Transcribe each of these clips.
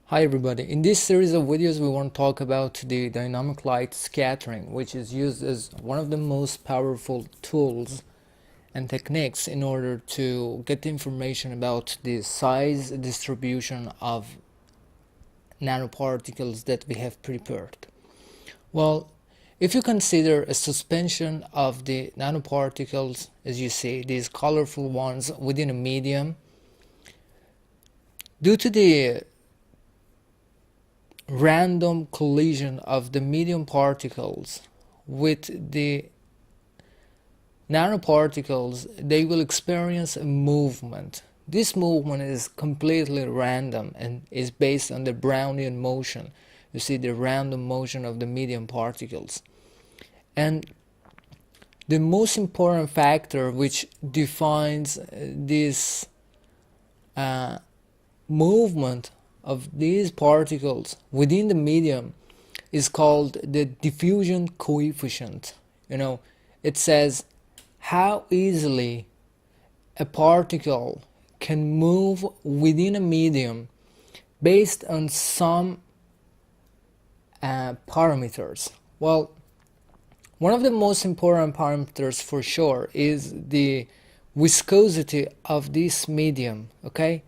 Hi everybody, in this series of videos we want to talk about the dynamic light scattering, which is used as one of the most powerful tools and techniques in order to get information about the size distribution of nanoparticles that we have prepared. Well, if you consider a suspension of the nanoparticles, as you see, these colorful ones within a medium, due to the random collision of the medium particles with the nanoparticles, they will experience a movement. This movement is completely random and is based on the Brownian motion. You see the random motion of the medium particles. And the most important factor which defines this movement of these particles within the medium is called the diffusion coefficient. It says how easily a particle can move within a medium based on some parameters. Well, one of the most important parameters for sure is the viscosity of this medium, okay?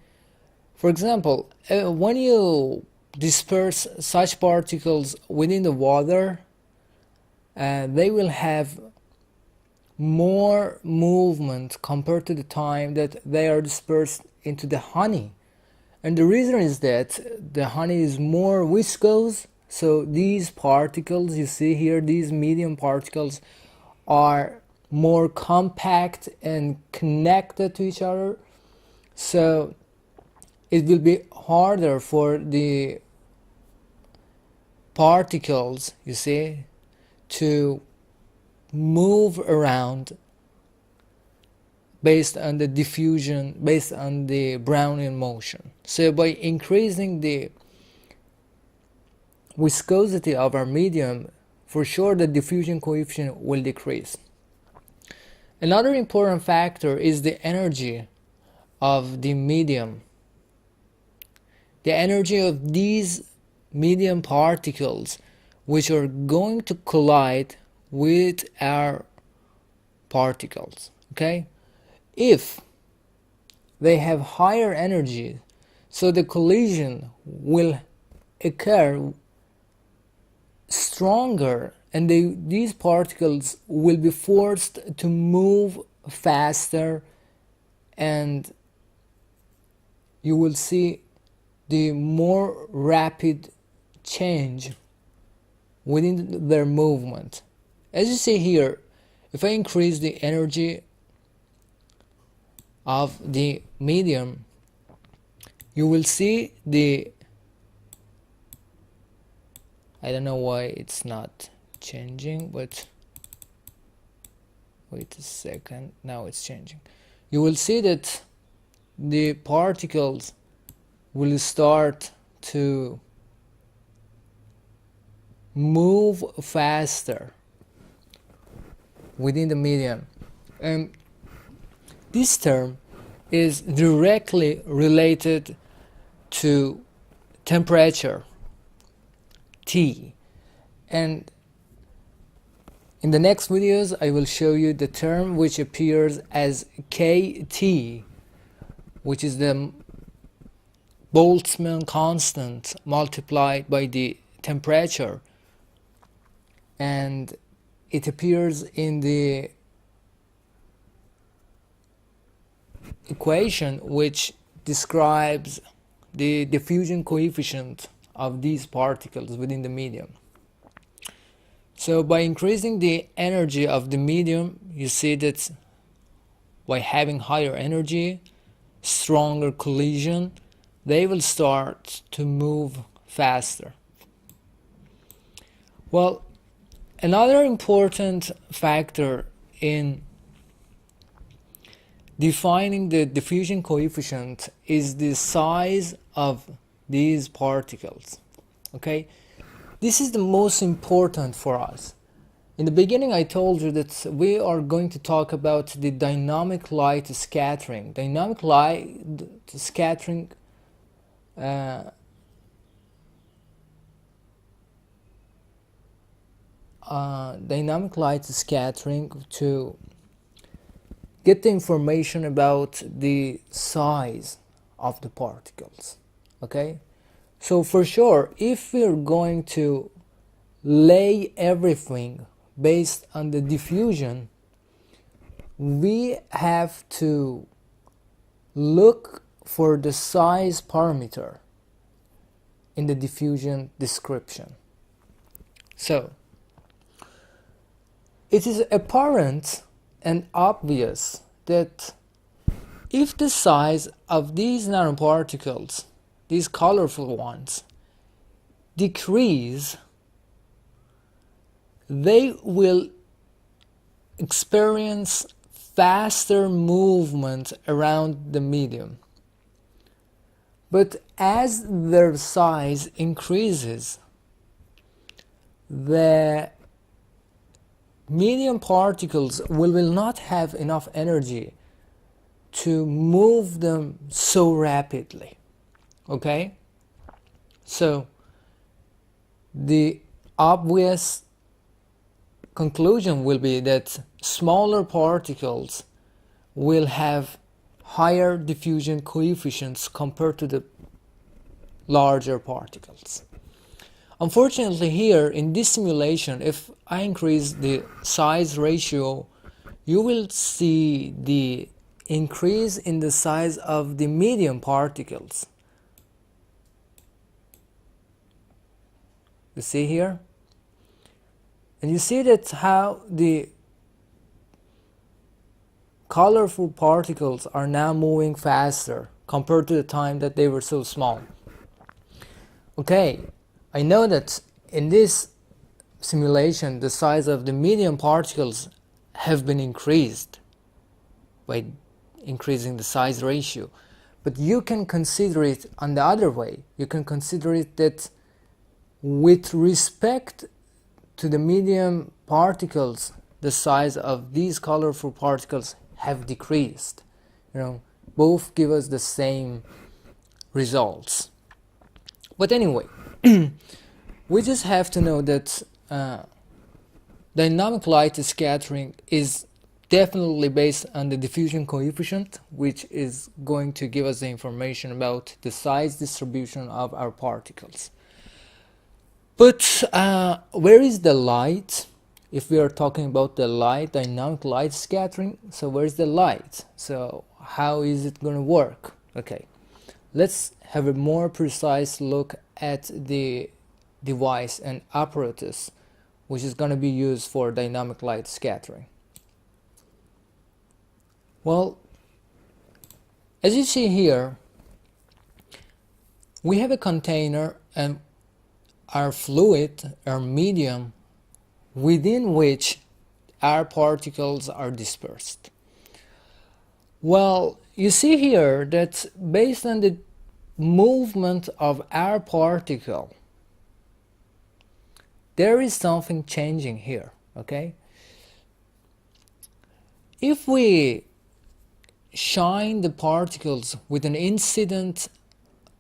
For example, when you disperse such particles within the water, they will have more movement compared to the time that they are dispersed into the honey. And the reason is that the honey is more viscous, so these particles you see here, these medium particles, are more compact and connected to each other. So it will be harder for the particles, you see, to move around based on the diffusion, based on the Brownian motion. So by increasing the viscosity of our medium, for sure the diffusion coefficient will decrease. Another important factor is the energy of the medium. The energy of these medium particles which are going to collide with our particles, okay? If they have higher energy, so the collision will occur stronger, and these particles will be forced to move faster, and you will see the more rapid change within their movement. As you see here, if I increase the energy of the medium, you will see I don't know why it's not changing, but wait a second, now it's changing. You will see that the particles will start to move faster within the medium, and this term is directly related to temperature T. And in the next videos I will show you the term which appears as KT, which is the Boltzmann constant multiplied by the temperature, and it appears in the equation which describes the diffusion coefficient of these particles within the medium. So by increasing the energy of the medium, you see that by having higher energy, stronger collision, they will start to move faster. Well, another important factor in defining the diffusion coefficient is the size of these particles. Okay, this is the most important for us. In the beginning I told you that we are going to talk about the dynamic light scattering. Dynamic light scattering dynamic light scattering to get the information about the size of the particles. Okay, so for sure, if we're going to lay everything based on the diffusion, we have to look for the size parameter in the diffusion description. So it is apparent and obvious that if the size of these nanoparticles, these colorful ones, decrease, they will experience faster movement around the medium. But as their size increases, the medium particles will not have enough energy to move them so rapidly. Okay? So the obvious conclusion will be that smaller particles will have higher diffusion coefficients compared to the larger particles. Unfortunately, here in this simulation, if I increase the size ratio, you will see the increase in the size of the medium particles. You see here? And you see that how the colorful particles are now moving faster compared to the time that they were so small. Okay, I know that in this simulation the size of the medium particles have been increased by increasing the size ratio, but you can consider it on the other way. You can consider it that with respect to the medium particles, the size of these colorful particles have decreased. Both give us the same results. But anyway, we just have to know that dynamic light scattering is definitely based on the diffusion coefficient, which is going to give us the information about the size distribution of our particles. But where is the light? If we are talking about the light, dynamic light scattering, so where's the light? So how is it going to work? Okay, let's have a more precise look at the device and apparatus which is going to be used for dynamic light scattering. Well, as you see here, we have a container and our fluid, our medium, within which our particles are dispersed. Well, you see here that based on the movement of our particle, there is something changing here, okay? If we shine the particles with an incident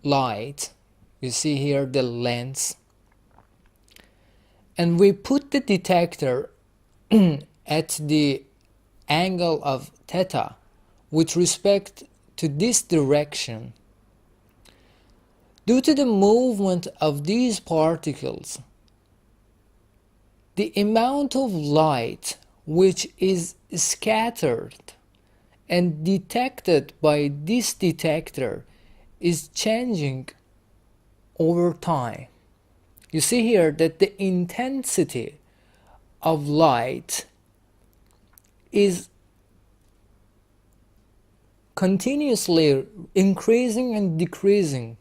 light, you see here the lens, and we put the detector at the angle of theta with respect to this direction, due to the movement of these particles, the amount of light which is scattered and detected by this detector is changing over time. You see here that the intensity of light is continuously increasing and decreasing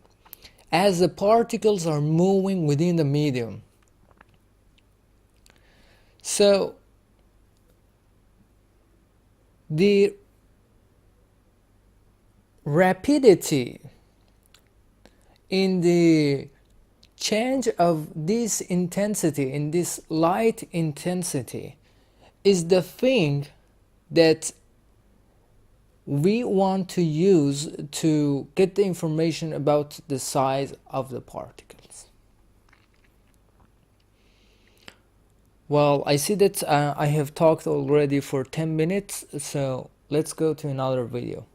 as the particles are moving within the medium. So the rapidity in the change of this intensity, in this light intensity, is the thing that we want to use to get the information about the size of the particles. Well, I see that I have talked already for 10 minutes, so let's go to another video.